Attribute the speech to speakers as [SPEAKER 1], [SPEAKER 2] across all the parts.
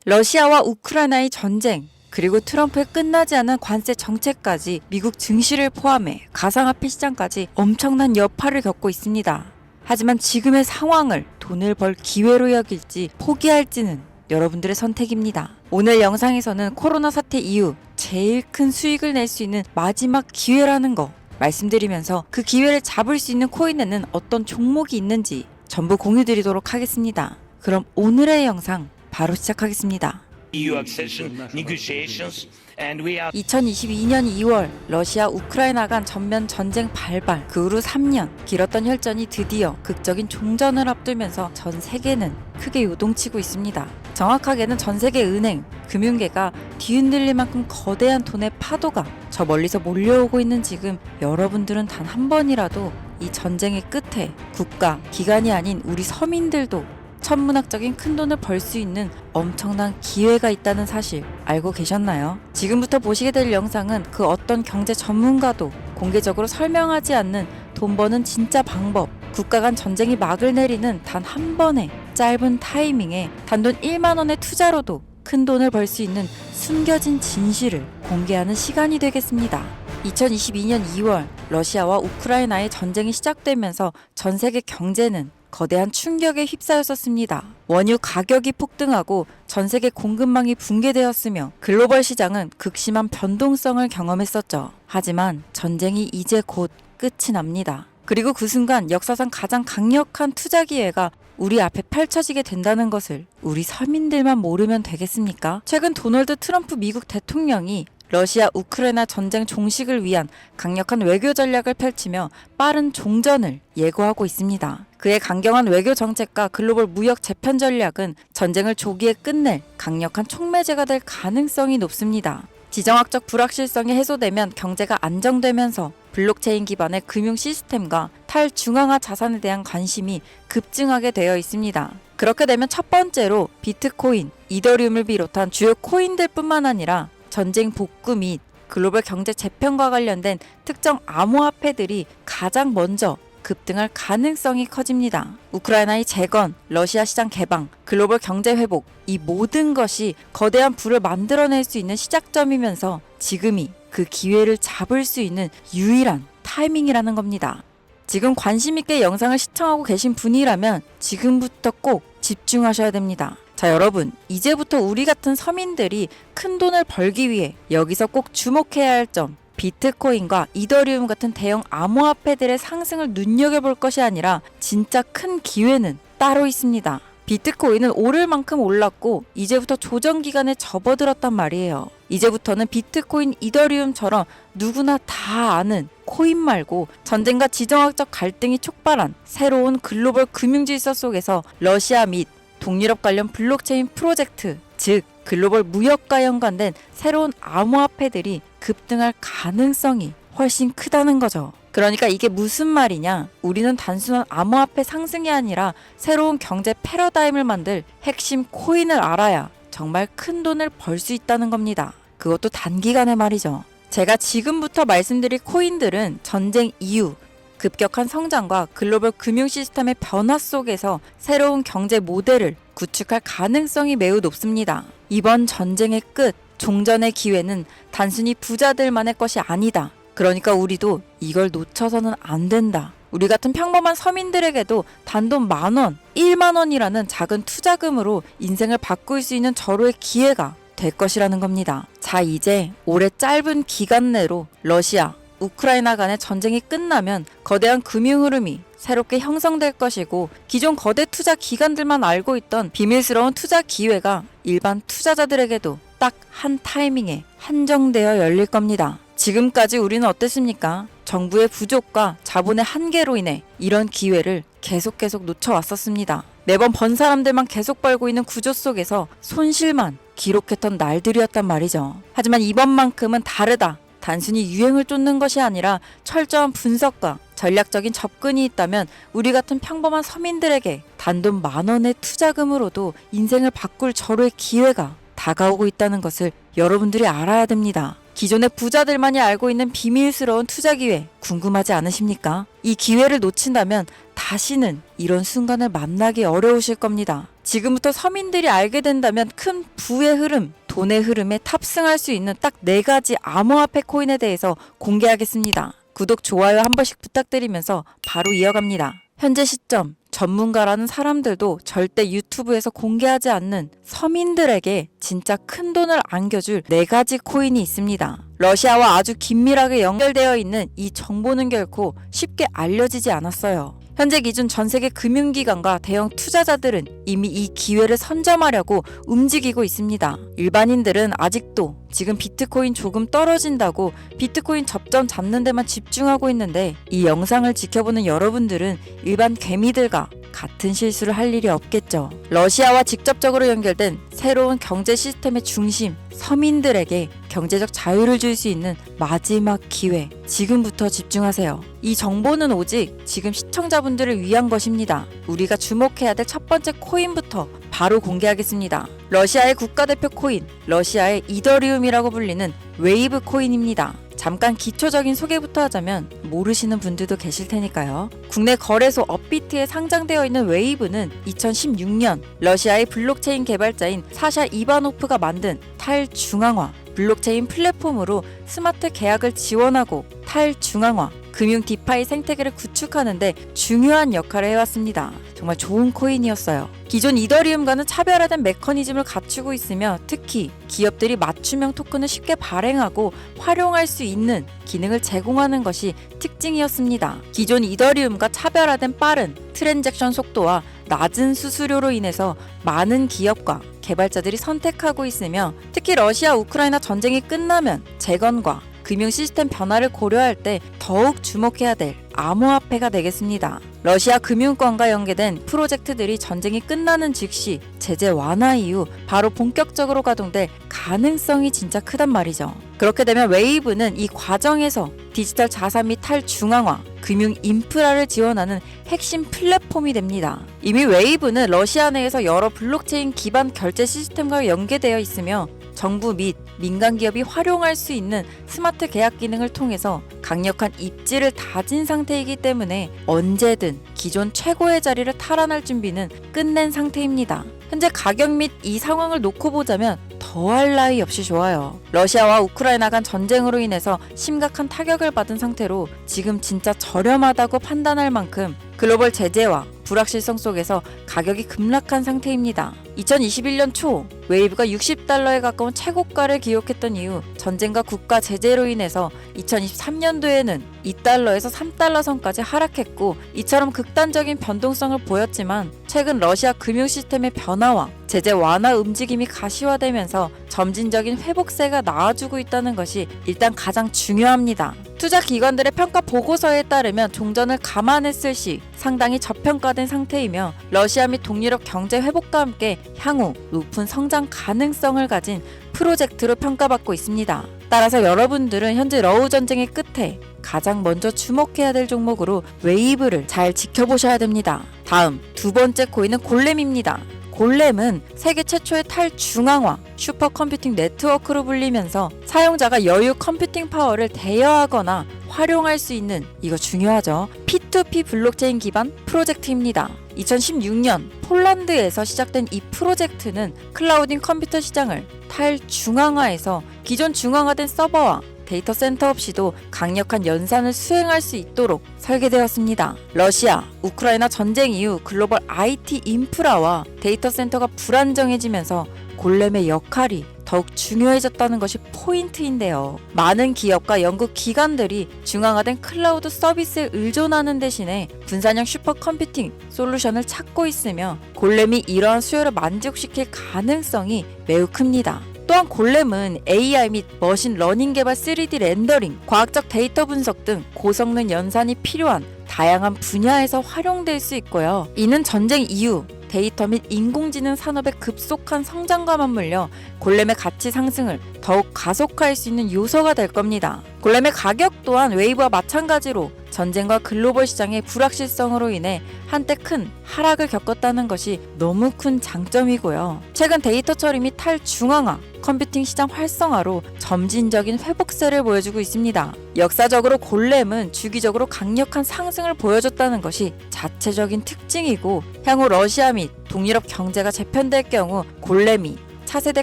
[SPEAKER 1] 러시아와 우크라이나의 전쟁, 그리고 트럼프의 끝나지 않은 관세 정책까지 미국 증시를 포함해 가상화폐 시장까지 엄청난 여파를 겪고 있습니다. 하지만 지금의 상황을 돈을 벌 기회로 여길지 포기할지는 여러분들의 선택입니다. 오늘 영상에서는 코로나 사태 이후 제일 큰 수익을 낼 수 있는 마지막 기회라는 거 말씀드리면서 그 기회를 잡을 수 있는 코인에는 어떤 종목이 있는지 전부 공유드리도록 하겠습니다. 그럼 오늘의 영상 바로 시작하겠습니다.
[SPEAKER 2] EU accession negotiations, and we are
[SPEAKER 1] 2022년 2월 러시아 우크라이나 간 전면 전쟁 발발, 그 후로 3년 길었던 혈전이 드디어 극적인 종전을 앞두면서 전 세계는 크게 요동치고 있습니다. 정확하게는 전 세계 은행, 금융계가 뒤흔들릴 만큼 거대한 돈의 파도가 저 멀리서 몰려오고 있는 지금 여러분들은 단 한 번이라도 이 전쟁의 끝에 국가, 기관이 아닌 우리 서민들도 천문학적인 큰 돈을 벌 수 있는 엄청난 기회가 있다는 사실 알고 계셨나요? 지금부터 보시게 될 영상은 그 어떤 경제 전문가도 공개적으로 설명하지 않는 돈 버는 진짜 방법, 국가 간 전쟁이 막을 내리는 단 한 번의 짧은 타이밍에 단돈 1만 원의 투자로도 큰 돈을 벌 수 있는 숨겨진 진실을 공개하는 시간이 되겠습니다. 2022년 2월 러시아와 우크라이나의 전쟁이 시작되면서 전 세계 경제는 거대한 충격에 휩싸였었습니다. 원유 가격이 폭등하고 전 세계 공급망이 붕괴되었으며 글로벌 시장은 극심한 변동성을 경험했었죠. 하지만 전쟁이 이제 곧 끝이 납니다. 그리고 그 순간 역사상 가장 강력한 투자 기회가 우리 앞에 펼쳐지게 된다는 것을 우리 서민들만 모르면 되겠습니까? 최근 도널드 트럼프 미국 대통령이 러시아 우크라이나 전쟁 종식을 위한 강력한 외교 전략을 펼치며 빠른 종전을 예고하고 있습니다. 그의 강경한 외교 정책과 글로벌 무역 재편 전략은 전쟁을 조기에 끝낼 강력한 촉매제가 될 가능성이 높습니다. 지정학적 불확실성이 해소되면 경제가 안정되면서 블록체인 기반의 금융 시스템과 탈중앙화 자산에 대한 관심이 급증하게 되어 있습니다. 그렇게 되면 첫 번째로 비트코인, 이더리움을 비롯한 주요 코인들 뿐만 아니라 전쟁 복구 및 글로벌 경제 재편과 관련된 특정 암호화폐들이 가장 먼저 급등할 가능성이 커집니다. 우크라이나의 재건, 러시아 시장 개방, 글로벌 경제 회복, 이 모든 것이 거대한 부를 만들어낼 수 있는 시작점이면서 지금이 그 기회를 잡을 수 있는 유일한 타이밍이라는 겁니다. 지금 관심 있게 영상을 시청하고 계신 분이라면 지금부터 꼭 집중하셔야 됩니다. 자, 여러분, 이제부터 우리 같은 서민들이 큰 돈을 벌기 위해 여기서 꼭 주목해야 할 점, 비트코인과 이더리움 같은 대형 암호화폐들의 상승을 눈여겨볼 것이 아니라 진짜 큰 기회는 따로 있습니다. 비트코인은 오를 만큼 올랐고 이제부터 조정 기간에 접어들었단 말이에요. 이제부터는 비트코인, 이더리움처럼 누구나 다 아는 코인 말고 전쟁과 지정학적 갈등이 촉발한 새로운 글로벌 금융 질서 속에서 러시아 및 동유럽 관련 블록체인 프로젝트, 즉 글로벌 무역과 연관된 새로운 암호화폐들이 급등할 가능성이 훨씬 크다는 거죠. 그러니까 이게 무슨 말이냐? 우리는 단순한 암호화폐 상승이 아니라 새로운 경제 패러다임을 만들 핵심 코인을 알아야 정말 큰 돈을 벌 수 있다는 겁니다. 그것도 단기간에 말이죠. 제가 지금부터 말씀드릴 코인들은 전쟁 이후 급격한 성장과 글로벌 금융 시스템의 변화 속에서 새로운 경제 모델을 구축할 가능성이 매우 높습니다. 이번 전쟁의 끝, 종전의 기회는 단순히 부자들만의 것이 아니다. 그러니까 우리도 이걸 놓쳐서는 안 된다. 우리 같은 평범한 서민들에게도 단돈 10,000원, 1만 원이라는 작은 투자금으로 인생을 바꿀 수 있는 절호의 기회가 될 것이라는 겁니다. 자, 이제 올해 짧은 기간 내로 러시아, 우크라이나 간의 전쟁이 끝나면 거대한 금융 흐름이 새롭게 형성될 것이고 기존 거대 투자 기관들만 알고 있던 비밀스러운 투자 기회가 일반 투자자들에게도 딱 한 타이밍에 한정되어 열릴 겁니다. 지금까지 우리는 어땠습니까? 정부의 부족과 자본의 한계로 인해 이런 기회를 계속 놓쳐왔었습니다. 매번 번 사람들만 계속 벌고 있는 구조 속에서 손실만 기록했던 날들이었단 말이죠. 하지만 이번만큼은 다르다. 단순히 유행을 쫓는 것이 아니라 철저한 분석과 전략적인 접근이 있다면 우리 같은 평범한 서민들에게 단돈 10,000원의 투자금으로도 인생을 바꿀 절호의 기회가 다가오고 있다는 것을 여러분들이 알아야 됩니다. 기존의 부자들만이 알고 있는 비밀스러운 투자 기회 궁금하지 않으십니까? 이 기회를 놓친다면 다시는 이런 순간을 만나기 어려우실 겁니다. 지금부터 서민들이 알게 된다면 큰 부의 흐름, 돈의 흐름에 탑승할 수 있는 딱 4가지 암호화폐 코인에 대해서 공개하겠습니다. 구독, 좋아요 한 번씩 부탁드리면서 바로 이어갑니다. 현재 시점 전문가라는 사람들도 절대 유튜브에서 공개하지 않는 서민들에게 진짜 큰 돈을 안겨줄 4가지 코인이 있습니다. 러시아와 아주 긴밀하게 연결되어 있는 이 정보는 결코 쉽게 알려지지 않았어요. 현재 기준 전 세계 금융기관과 대형 투자자들은 이미 이 기회를 선점하려고 움직이고 있습니다. 일반인들은 아직도 지금 비트코인 조금 떨어진다고 비트코인 접점 잡는 데만 집중하고 있는데, 이 영상을 지켜보는 여러분들은 일반 개미들과 같은 실수를 할 일이 없겠죠. 러시아와 직접적으로 연결된 새로운 경제 시스템의 중심, 서민들에게 경제적 자유를 줄 수 있는 마지막 기회, 지금부터 집중하세요. 이 정보는 오직 지금 시청자분들을 위한 것입니다. 우리가 주목해야 될 첫 번째 코인부터 바로 공개하겠습니다. 러시아의 국가대표 코인, 러시아의 이더리움이라고 불리는 웨이브 코인입니다. 잠깐 기초적인 소개부터 하자면 모르시는 분들도 계실 테니까요. 국내 거래소 업비트에 상장되어 있는 웨이브는 2016년 러시아의 블록체인 개발자인 사샤 이바노프가 만든 탈중앙화 블록체인 플랫폼으로 스마트 계약을 지원하고 탈중앙화 금융 디파이 생태계를 구축하는 데 중요한 역할을 해왔습니다. 정말 좋은 코인이었어요. 기존 이더리움과는 차별화된 메커니즘을 갖추고 있으며, 특히 기업들이 맞춤형 토큰을 쉽게 발행하고 활용할 수 있는 기능을 제공하는 것이 특징이었습니다. 기존 이더리움과 차별화된 빠른 트랜잭션 속도와 낮은 수수료로 인해서 많은 기업과 개발자들이 선택하고 있으며, 특히 러시아 우크라이나 전쟁이 끝나면 재건과 금융 시스템 변화를 고려할 때 더욱 주목해야 될 암호화폐가 되겠습니다. 러시아 금융권과 연계된 프로젝트들이 전쟁이 끝나는 즉시 제재 완화 이후 바로 본격적으로 가동될 가능성이 진짜 크단 말이죠. 그렇게 되면 웨이브는 이 과정에서 디지털 자산 및 탈중앙화, 금융 인프라를 지원하는 핵심 플랫폼이 됩니다. 이미 웨이브는 러시아 내에서 여러 블록체인 기반 결제 시스템과 연계되어 있으며, 정부 및 민간 기업이 활용할 수 있는 스마트 계약 기능을 통해서 강력한 입지를 다진 상태이기 때문에 언제든 기존 최고의 자리를 탈환할 준비는 끝낸 상태입니다. 현재 가격 및 이 상황을 놓고 보자면 더할 나위 없이 좋아요. 러시아와 우크라이나 간 전쟁으로 인해서 심각한 타격을 받은 상태로 지금 진짜 저렴하다고 판단할 만큼 글로벌 제재와 불확실성 속에서 가격이 급락한 상태입니다. 2021년 초 웨이브가 $60에 가까운 최고가를 기록했던 이후 전쟁과 국가 제재로 인해서 2023년도에는 $2에서 $3 선까지 하락했고, 이처럼 극단적인 변동성을 보였지만 최근 러시아 금융 시스템의 변화와 제재 완화 움직임이 가시화되면서 점진적인 회복세가 나와주고 있다는 것이 일단 가장 중요합니다. 투자 기관들의 평가 보고서에 따르면 종전을 감안했을 시 상당히 저평가된 상태이며, 러시아 및 동유럽 경제 회복과 함께 향후 높은 성장 가능성을 가진 프로젝트로 평가받고 있습니다. 따라서 여러분들은 현재 러우 전쟁의 끝에 가장 먼저 주목해야 될 종목으로 웨이브를 잘 지켜보셔야 됩니다. 다음 두 번째 코인은 골렘입니다. 골렘은 세계 최초의 탈중앙화 슈퍼컴퓨팅 네트워크로 불리면서 사용자가 여유 컴퓨팅 파워를 대여하거나 활용할 수 있는, 이거 중요하죠, P2P 블록체인 기반 프로젝트입니다. 2016년 폴란드에서 시작된 이 프로젝트는 클라우딩 컴퓨터 시장을 탈중앙화해서 기존 중앙화된 서버와 데이터 센터 없이도 강력한 연산을 수행할 수 있도록 설계되었습니다. 러시아, 우크라이나 전쟁 이후 글로벌 IT 인프라와 데이터 센터가 불안정해지면서 골렘의 역할이 더욱 중요해졌다는 것이 포인트인데요. 많은 기업과 연구 기관들이 중앙화된 클라우드 서비스에 의존하는 대신에 분산형 슈퍼컴퓨팅 솔루션을 찾고 있으며, 골렘이 이러한 수요를 만족시킬 가능성이 매우 큽니다. 또한 골렘은 AI 및 머신러닝 개발 3D 렌더링, 과학적 데이터 분석 등 고성능 연산이 필요한 다양한 분야에서 활용될 수 있고요. 이는 전쟁 이후 데이터 및 인공지능 산업의 급속한 성장과 맞물려 골렘의 가치 상승을 더욱 가속화할 수 있는 요소가 될 겁니다. 골렘의 가격 또한 웨이브와 마찬가지로 전쟁과 글로벌 시장의 불확실성으로 인해 한때 큰 하락을 겪었다는 것이 너무 큰 장점이고요. 최근 데이터 처리 및 탈중앙화, 컴퓨팅 시장 활성화로 점진적인 회복세를 보여주고 있습니다. 역사적으로 골렘은 주기적으로 강력한 상승을 보여줬다는 것이 자체적인 특징이고, 향후 러시아 및 동유럽 경제가 재편될 경우 골렘이 차세대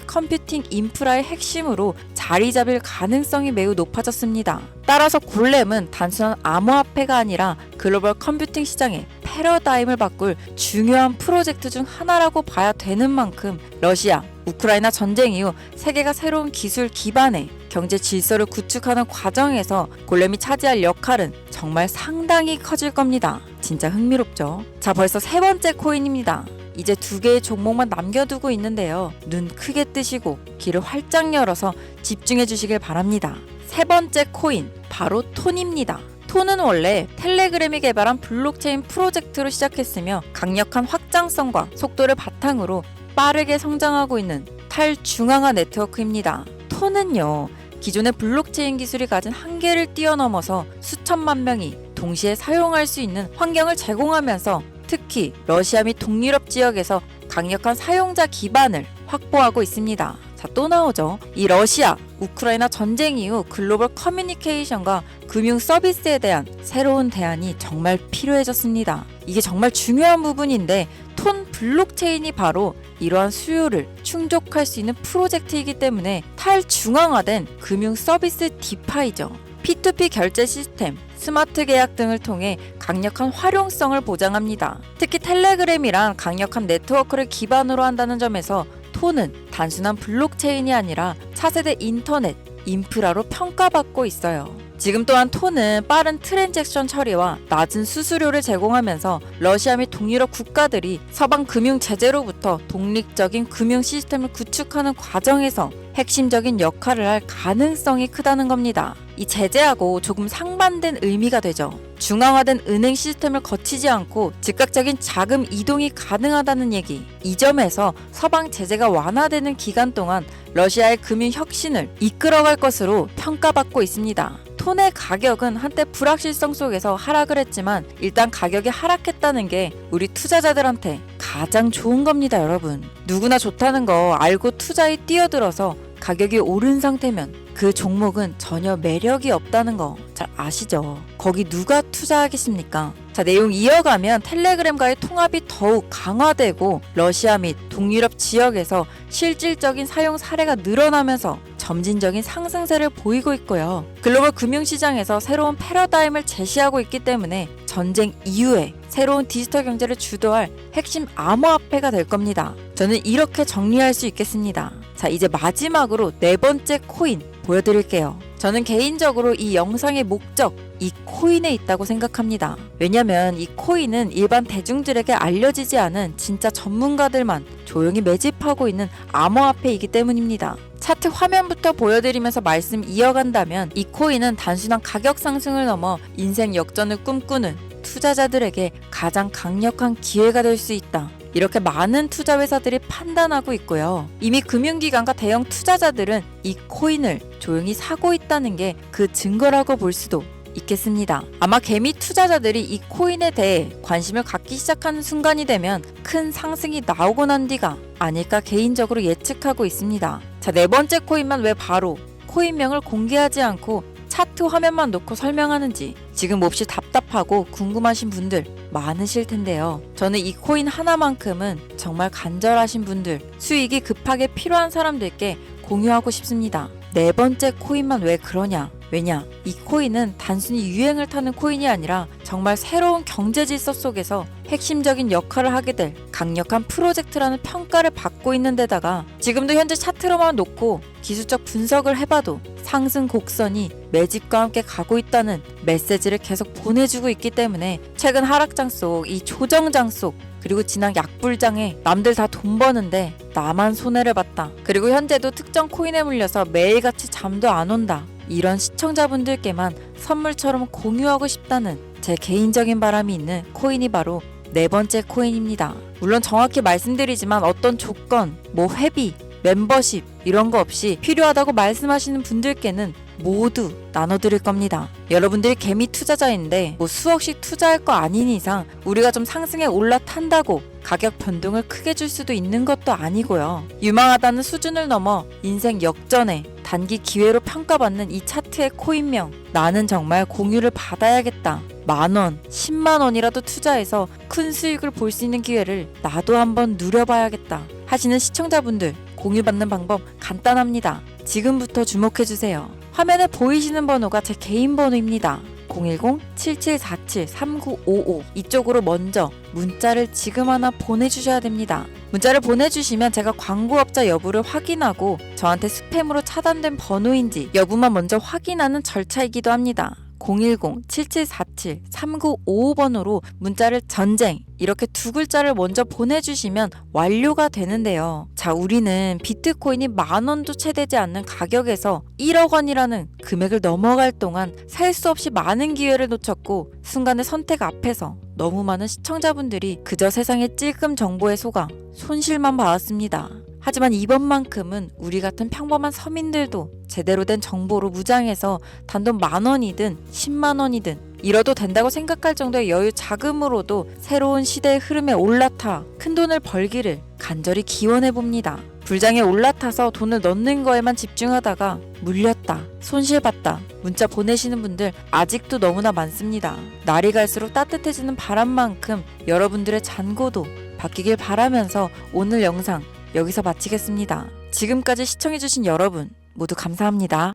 [SPEAKER 1] 컴퓨팅 인프라의 핵심으로 자리 잡을 가능성이 매우 높아졌습니다. 따라서 골렘은 단순한 암호화폐가 아니라 글로벌 컴퓨팅 시장의 패러다임을 바꿀 중요한 프로젝트 중 하나라고 봐야 되는 만큼 러시아, 우크라이나 전쟁 이후 세계가 새로운 기술 기반의 경제 질서를 구축하는 과정에서 골렘이 차지할 역할은 정말 상당히 커질 겁니다. 진짜 흥미롭죠? 자, 벌써 세 번째 코인입니다. 이제 2개의 종목만 남겨두고 있는데요. 눈 크게 뜨시고 귀를 활짝 열어서 집중해 주시길 바랍니다. 세 번째 코인, 바로 톤입니다. 톤은 원래 텔레그램이 개발한 블록체인 프로젝트로 시작했으며 강력한 확장성과 속도를 바탕으로 빠르게 성장하고 있는 탈중앙화 네트워크입니다. 톤은요, 기존의 블록체인 기술이 가진 한계를 뛰어넘어서 수천만 명이 동시에 사용할 수 있는 환경을 제공하면서 특히 러시아 및 동유럽 지역에서 강력한 사용자 기반을 확보하고 있습니다. 자, 또 나오죠. 이 러시아, 우크라이나 전쟁 이후 글로벌 커뮤니케이션과 금융 서비스에 대한 새로운 대안이 정말 필요해졌습니다. 이게 정말 중요한 부분인데 톤 블록체인이 바로 이러한 수요를 충족할 수 있는 프로젝트이기 때문에 탈중앙화된 금융 서비스 디파이죠. P2P 결제 시스템, 스마트 계약 등을 통해 강력한 활용성을 보장합니다. 특히 텔레그램이란 강력한 네트워크를 기반으로 한다는 점에서 톤은 단순한 블록체인이 아니라 차세대 인터넷, 인프라로 평가받고 있어요. 지금 또한 톤은 빠른 트랜잭션 처리와 낮은 수수료를 제공하면서 러시아 및 동유럽 국가들이 서방 금융 제재로부터 독립적인 금융 시스템을 구축하는 과정에서 핵심적인 역할을 할 가능성이 크다는 겁니다. 이 제재하고 조금 상반된 의미가 되죠. 중앙화된 은행 시스템을 거치지 않고 즉각적인 자금 이동이 가능하다는 얘기. 이 점에서 서방 제재가 완화되는 기간 동안 러시아의 금융 혁신을 이끌어갈 것으로 평가받고 있습니다. 톤의 가격은 한때 불확실성 속에서 하락을 했지만 일단 가격이 하락했다는 게 우리 투자자들한테 가장 좋은 겁니다, 여러분. 누구나 좋다는 거 알고 투자에 뛰어들어서 가격이 오른 상태면 그 종목은 전혀 매력이 없다는 거 잘 아시죠? 거기 누가 투자하겠습니까? 자, 내용 이어가면 텔레그램과의 통합이 더욱 강화되고 러시아 및 동유럽 지역에서 실질적인 사용 사례가 늘어나면서 점진적인 상승세를 보이고 있고요. 글로벌 금융시장에서 새로운 패러다임을 제시하고 있기 때문에 전쟁 이후에 새로운 디지털 경제를 주도할 핵심 암호화폐가 될 겁니다. 저는 이렇게 정리할 수 있겠습니다. 자, 이제 마지막으로 네 번째 코인 보여드릴게요. 저는 개인적으로 이 영상의 목적, 이 코인에 있다고 생각합니다. 왜냐면 이 코인은 일반 대중들에게 알려지지 않은 진짜 전문가들만 조용히 매집하고 있는 암호화폐이기 때문입니다. 차트 화면부터 보여드리면서 말씀 이어간다면 이 코인은 단순한 가격 상승을 넘어 인생 역전을 꿈꾸는 투자자들에게 가장 강력한 기회가 될 수 있다. 이렇게 많은 투자 회사들이 판단하고 있고요. 이미 금융기관과 대형 투자자들은 이 코인을 조용히 사고 있다는 게 그 증거라고 볼 수도 있겠습니다. 아마 개미 투자자들이 이 코인에 대해 관심을 갖기 시작하는 순간이 되면 큰 상승이 나오고 난 뒤가 아닐까 개인적으로 예측하고 있습니다. 자, 네 번째 코인만 왜 바로 코인명을 공개하지 않고 차트 화면만 놓고 설명하는지 지금 몹시 답답하고 궁금하신 분들 많으실 텐데요. 저는 이 코인 하나만큼은 정말 간절하신 분들, 수익이 급하게 필요한 사람들께 공유하고 싶습니다. 네 번째 코인만 왜 그러냐? 왜냐? 이 코인은 단순히 유행을 타는 코인이 아니라 정말 새로운 경제 질서 속에서 핵심적인 역할을 하게 될 강력한 프로젝트라는 평가를 받고 있는 데다가 지금도 현재 차트로만 놓고 기술적 분석을 해봐도 상승 곡선이 매집과 함께 가고 있다는 메시지를 계속 보내주고 있기 때문에 최근 하락장 속, 이 조정장 속, 그리고 지난 약불장에 남들 다 돈 버는데 나만 손해를 봤다. 그리고 현재도 특정 코인에 물려서 매일같이 잠도 안 온다. 이런 시청자분들께만 선물처럼 공유하고 싶다는 제 개인적인 바람이 있는 코인이 바로 네 번째 코인입니다. 물론 정확히 말씀드리지만 어떤 조건, 회비, 멤버십 이런 거 없이 필요하다고 말씀하시는 분들께는 모두 나눠드릴 겁니다. 여러분들이 개미 투자자인데 뭐 수억씩 투자할 거 아닌 이상 우리가 좀 상승에 올라탄다고 가격 변동을 크게 줄 수도 있는 것도 아니고요. 유망하다는 수준을 넘어 인생 역전에 단기 기회로 평가받는 이 차트의 코인명, 나는 정말 공유를 받아야겠다. 10,000원, 10만원이라도 투자해서 큰 수익을 볼 수 있는 기회를 나도 한번 누려봐야겠다 하시는 시청자분들, 공유받는 방법 간단합니다. 지금부터 주목해주세요. 화면에 보이시는 번호가 제 개인 번호입니다. 010-7747-3955 이쪽으로 먼저 문자를 지금 하나 보내주셔야 됩니다. 문자를 보내주시면 제가 광고업자 여부를 확인하고 저한테 스팸으로 차단된 번호인지 여부만 먼저 확인하는 절차이기도 합니다. 010-7747-3955번으로 문자를 전쟁 이렇게 두 글자를 먼저 보내주시면 완료가 되는데요. 자, 우리는 비트코인이 10,000원도 채 되지 않는 가격에서 1억 원이라는 금액을 넘어갈 동안 살 수 없이 많은 기회를 놓쳤고 순간의 선택 앞에서 너무 많은 시청자분들이 그저 세상의 찔끔 정보에 속아 손실만 봐왔습니다. 하지만 이번만큼은 우리 같은 평범한 서민들도 제대로 된 정보로 무장해서 단돈 10,000원이든 10만원이든 잃어도 된다고 생각할 정도의 여유 자금으로도 새로운 시대의 흐름에 올라타 큰 돈을 벌기를 간절히 기원해봅니다. 불장에 올라타서 돈을 넣는 거에만 집중하다가 물렸다, 손실봤다 문자 보내시는 분들 아직도 너무나 많습니다. 날이 갈수록 따뜻해지는 바람만큼 여러분들의 잔고도 바뀌길 바라면서 오늘 영상 여기서 마치겠습니다. 지금까지 시청해주신 여러분 모두 감사합니다.